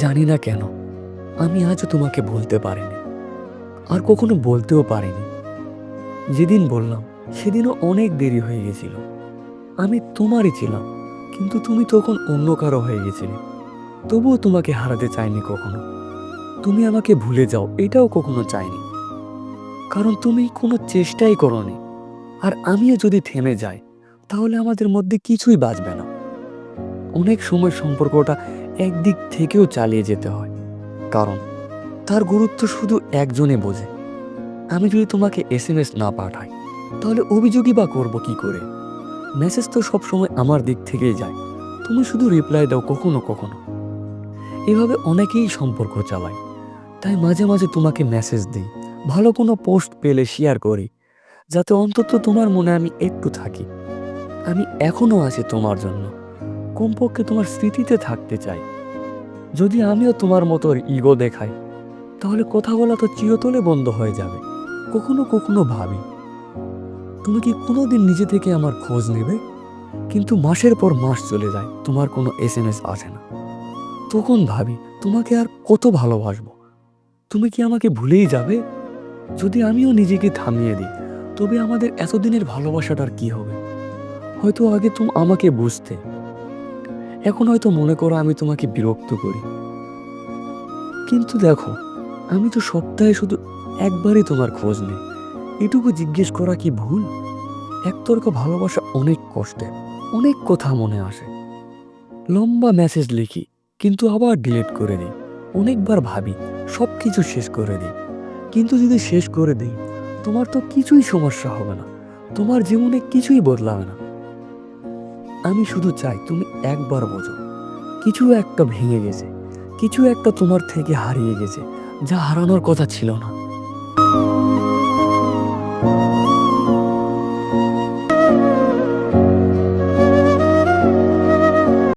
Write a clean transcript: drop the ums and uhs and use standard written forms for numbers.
জানি না কেন আমি আজও তোমাকে বলতে পারিনি, আর কখনো বলতেও পারিনি। যেদিন বললাম সেদিনও অনেক দেরি হয়ে গেছিল। আমি তোমারই ছিলাম, কিন্তু তুমি তখন অন্য কারো হয়ে গেছিলে। তবুও তোমাকে হারাতে চাইনি কখনো। তুমি আমাকে ভুলে যাও এটাও কখনো চাইনি, কারণ তুমি কোনো চেষ্টাই করোনি। আর আমিও যদি থেমে যাই তাহলে আমাদের মধ্যে কিছুই বাঁচবে না। অনেক সময় সম্পর্কটা একদিক থেকেও চালিয়ে যেতে হয়, কারণ তার গুরুত্ব শুধু একজনে বোঝে। আমি যদি তোমাকে এসএমএস না পাঠাই তাহলে অভিযোগই বা করবো কি করে? মেসেজ তো সবসময় আমার দিক থেকেই যায়, তুমি শুধু রিপ্লাই দাও কখনো কখনো। এভাবে অনেকেই সম্পর্ক চালায়। তাই মাঝে মাঝে তোমাকে মেসেজ দিই, ভালো কোনো পোস্ট পেলে শেয়ার করি, যাতে অন্তত তোমার মনে আমি একটু থাকি। আমি এখনো আছি তোমার জন্য, কমপক্ষে তোমার স্মৃতিতে থাকতে চাই। যদি আমিও তোমার মতো ইগো দেখাই তাহলে কথা বলা তো চিরতরে বন্ধ হয়ে যাবে। কখনো কখনো ভাবি, তুমি কি কোনোদিন নিজে থেকে আমার খোঁজ নেবে? কিন্তু মাসের পর মাস চলে যায়, তোমার কোনো এসএমএস আসে না। তখন ভাবি তোমাকে আর কত ভালোবাসবো। তুমি কি আমাকে ভুলেই যাবে? যদি আমিও নিজেকে থামিয়ে দিই তবে আমাদের এতদিনের ভালোবাসাটার কি হবে? হয়তো আগে তুমি আমাকে বুঝতে, এখন হয়তো মনে করো আমি তোমাকে বিরক্ত করি। কিন্তু দেখো, আমি তো সপ্তাহে শুধু একবারই তোমার খোঁজ নিই। এটুকু জিজ্ঞেস করা কি ভুল? একতরফা ভালোবাসা অনেক কষ্টের, অনেক কথা মনে আসে। লম্বা মেসেজ লিখি, কিন্তু আবার ডিলিট করে দিই। অনেকবার ভাবি সব কিছু শেষ করে দিই, কিন্তু যদি শেষ করে দিই তোমার তো কিছুই সমস্যা হবে না, তোমার জীবনে কিছুই বদলাবে না। আমি শুধু চাই তুমি একবার বোঝো, কিছু একটা ভেঙে গেছে, কিছু একটা তোমার থেকে হারিয়ে গেছে, যা হারানোর কথা ছিল না।